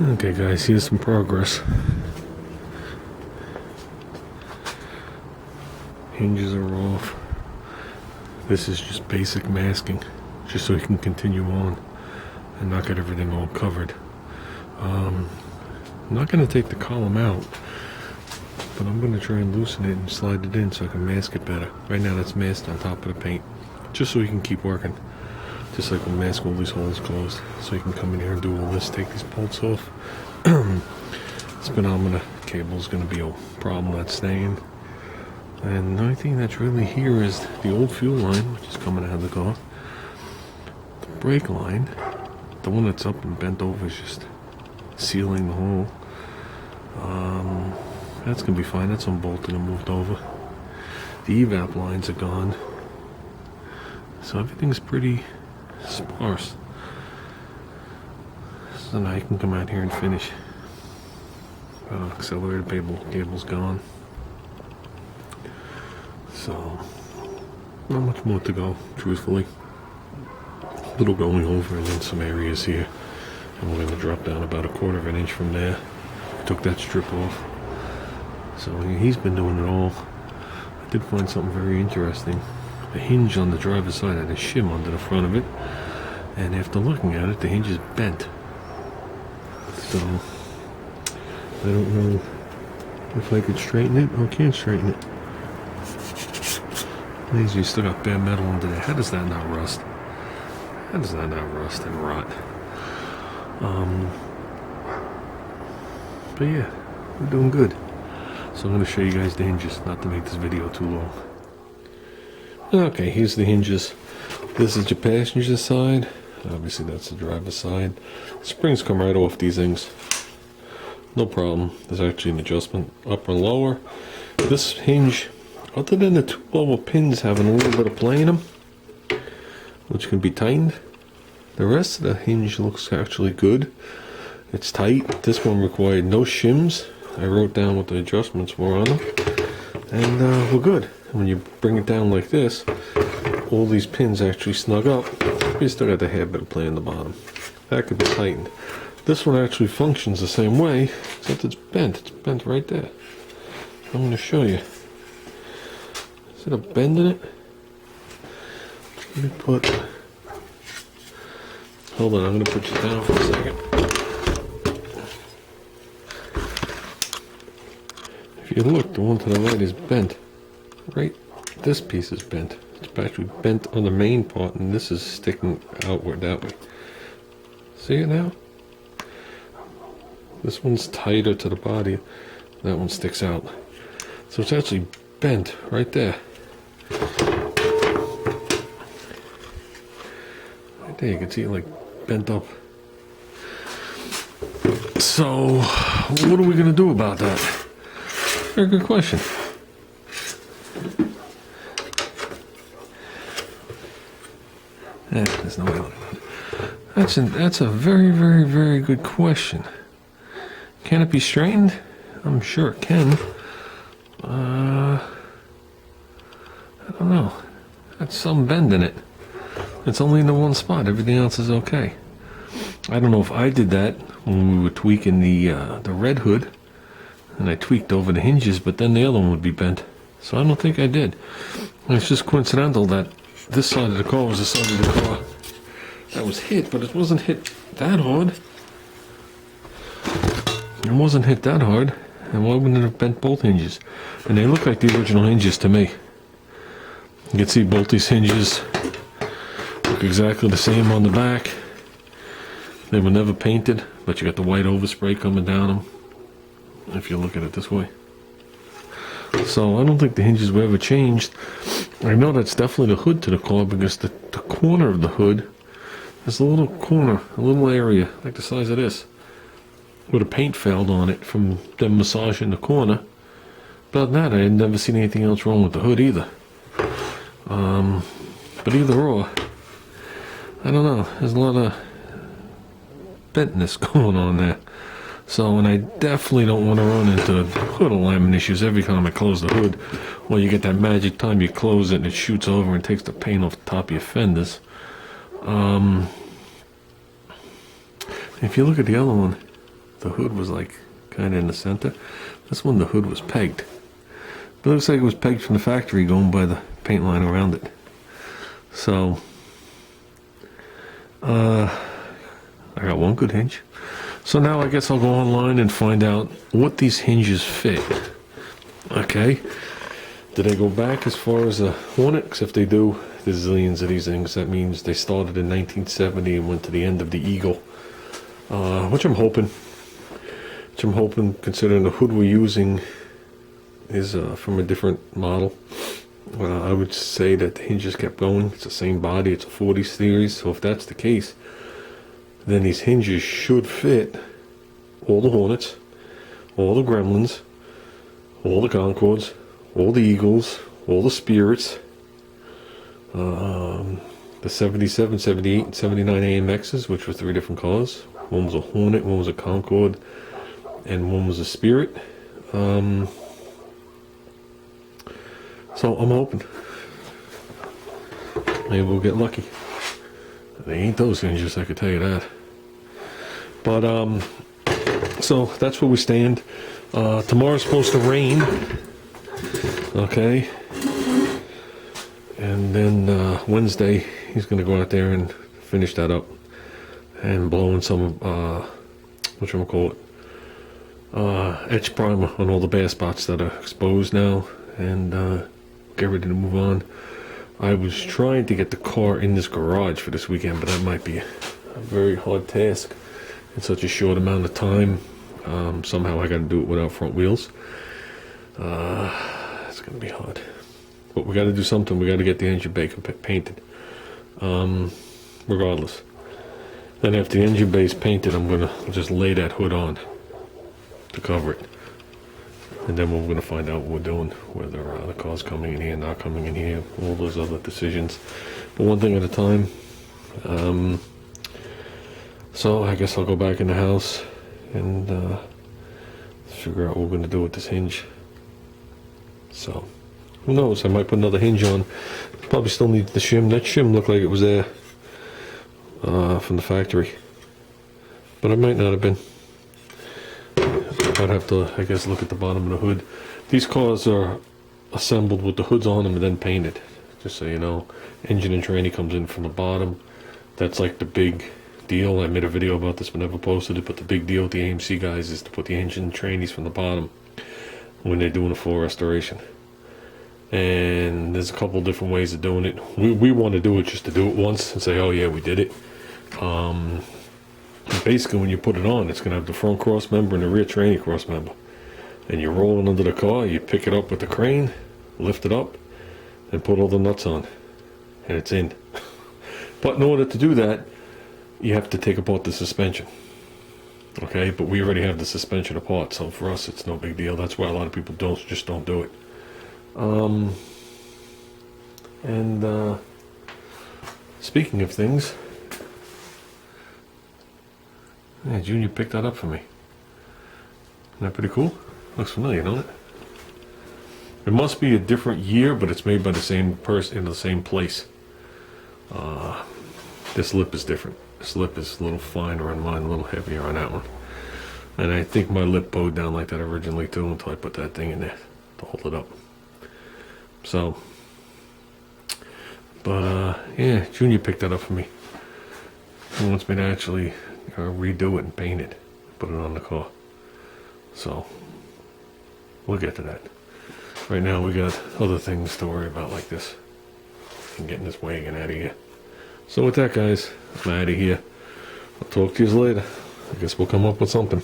Okay guys, here's some progress. Hinges are off. This is just basic masking, just so he can continue on and not get everything all covered. I'm not going to take the column out, but I'm going to try and loosen it and slide it in so I can mask it better. Right now that's masked on top of the paint, just so he can keep working. Just like we'll mask all these holes closed, so he can come in here and do all this, take these bolts off. Speedometer cable is going to be a problem that's staying. And the only thing that's really here is the old fuel line, which is coming out of the car. The brake line, the one that's up and bent over, is just sealing the hole. That's going to be fine. That's unbolted and moved over. The evap lines are gone. So everything's pretty sparse. So now I can come out here and finish. Accelerator cable's gone. So not much more to go, truthfully. A little going over and then some areas here. And we're going to drop down about 1/4 of an inch from there. Took that strip off. So he's been doing it all. I did find something very interesting. The hinge on the driver's side had a shim under the front of it, and after looking at it, the hinge is bent. So I don't know if I could straighten it or can't straighten it. These you still got bare metal under there. How does that not rust? How does that not rust and rot? But yeah, we're doing good. So I'm going to show you guys the hinges, not to make this video too long. Okay, here's the hinges. This is your passenger side. Obviously that's the driver's side. Springs come right off these things. No problem. There's actually an adjustment up or lower. This hinge, other than the 2 lower pins having a little bit of play in them, which can be tightened, the rest of the hinge looks actually good. It's tight. This one required no shims. I wrote down what the adjustments were on them, and we're good. When you bring it down like this, all these pins actually snug up. You still got the hairband play in the bottom. That could be tightened. This one actually functions the same way, except it's bent. It's bent right there. I'm going to show you. Is it a bend in it? Let me put... Hold on, I'm going to put you down for a second. If you look, the one to the right is bent. Right, this piece is bent. It's actually bent on the main part, and this is sticking outward that way. See it now? This one's tighter to the body. That one sticks out. So it's actually bent right there. Right there, you can see it like bent up. So, what are we gonna do about that? Very good question. There's no way looking at it. That's a very, very, very good question. Can it be straightened? I'm sure it can. I don't know. That's some bend in it. It's only in the one spot. Everything else is okay. I don't know if I did that when we were tweaking the red hood, and I tweaked over the hinges, but then the other one would be bent. So I don't think I did. It's just coincidental that this side of the car was the side of the car that was hit, but it wasn't hit that hard. It wasn't hit that hard, and why wouldn't it have bent both hinges? And they look like the original hinges to me. You can see both these hinges look exactly the same on the back. They were never painted, but you got the white overspray coming down them, if you look at it this way. So I don't think the hinges were ever changed. I know that's definitely the hood to the car, because the corner of the hood, there's a little corner, a little area like the size of this, where the paint failed on it from them massaging the corner. But other than that, I had never seen anything else wrong with the hood either. But either or, I don't know, there's a lot of bentness going on there. So, and I definitely don't want to run into hood alignment issues every time I close the hood. Well, you get that magic time you close it and it shoots over and takes the paint off the top of your fenders. If you look at the other one, the hood was like kind of in the center. This one, the hood was pegged. But it looks like it was pegged from the factory going by the paint line around it. So, I got one good hinge. So now I guess I'll go online and find out what these hinges fit. Okay. Do they go back as far as a Hornet? Because if they do, there's zillions of these things. That means they started in 1970 and went to the end of the Eagle. Which I'm hoping. Considering the hood we're using is from a different model. I would say that the hinges kept going. It's the same body. It's a 40 series. So if that's the case, then these hinges should fit all the Hornets, all the Gremlins, all the Concords, all the Eagles, all the Spirits, the 77, 78, and 79 AMXs, which were 3 different cars. One was a Hornet, one was a Concorde, and one was a Spirit. So I'm hoping maybe we'll get lucky. They ain't those hinges, I could tell you that. But so that's where we stand. Tomorrow's supposed to rain. Okay. And then Wednesday he's gonna go out there and finish that up and blow in some whatchamacallit, etch primer on all the bare spots that are exposed now, and get ready to move on. I was trying to get the car in this garage for this weekend, but that might be a very hard task in such a short amount of time. Somehow I got to do it without front wheels. It's going to be hard. But we got to do something. We got to get the engine bay painted. Regardless. Then after the engine bay is painted, I'm going to just lay that hood on to cover it. And then we're going to find out what we're doing, whether the car's coming in here, not coming in here, all those other decisions. But one thing at a time. So I guess I'll go back in the house and figure out what we're going to do with this hinge. So, who knows? I might put another hinge on. Probably still needs the shim. That shim looked like it was there from the factory. But it might not have been. I'd have to, I guess, look at the bottom of the hood. These cars are assembled with the hoods on them and then painted. Just so you know, engine and tranny comes in from the bottom. That's like the big deal. I made a video about this but never posted it, but the big deal with the AMC guys is to put the engine and trannies from the bottom when they're doing a full restoration. And there's a couple different ways of doing it. We want to do it just to do it once and say, oh yeah, we did it. Basically, when you put it on, it's going to have the front cross member and the rear tranny cross member. And you're rolling under the car, you pick it up with the crane, lift it up, and put all the nuts on. And it's in. But in order to do that, you have to take apart the suspension. Okay, but we already have the suspension apart, so for us it's no big deal. That's why a lot of people just don't do it. Speaking of things, yeah, Junior picked that up for me. Isn't that pretty cool? Looks familiar, don't it? It must be a different year, but it's made by the same person in the same place. This lip is different. This lip is a little finer on mine, a little heavier on that one. And I think my lip bowed down like that originally too until I put that thing in there to hold it up. So, but yeah, Junior picked that up for me. He wants me to actually redo it and paint it, put it on the car. So, we'll get to that. Right now we got other things to worry about like this. And getting this wagon out of here. So with that, guys, I'm out of here. I'll talk to you later. I guess we'll come up with something.